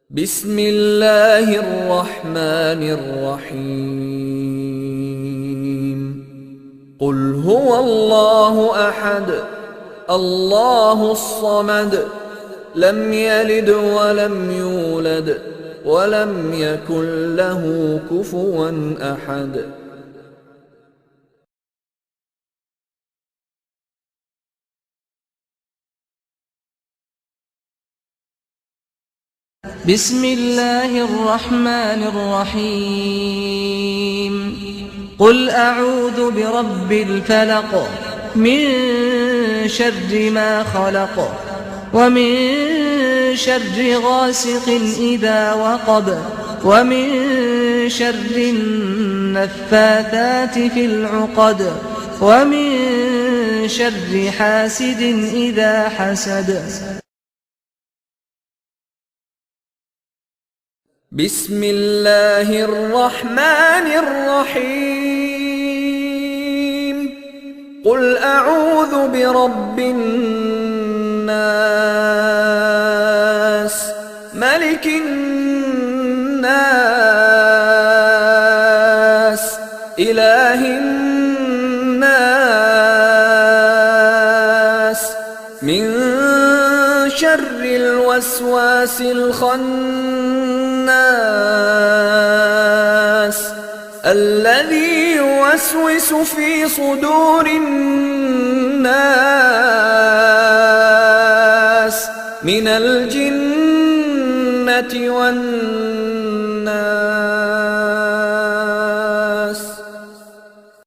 بسم الله الرحمن الرحيم. قل هو الله أحد الله الصمد لم يلد ولم يولد ولم يكن له كفوا أحد. بسم الله الرحمن الرحيم. قل أعوذ برب الفلق من شر ما خلق ومن شر غاسق إذا وقب ومن شر النفاثات في العقد ومن شر حاسد إذا حسد. بسم الله الرحمن الرحيم. قل أعوذ برب الناس ملك الناس إله الناس من شر الوسواس الخناس الذي يوسوس في صدور الناس من الجنة والناس.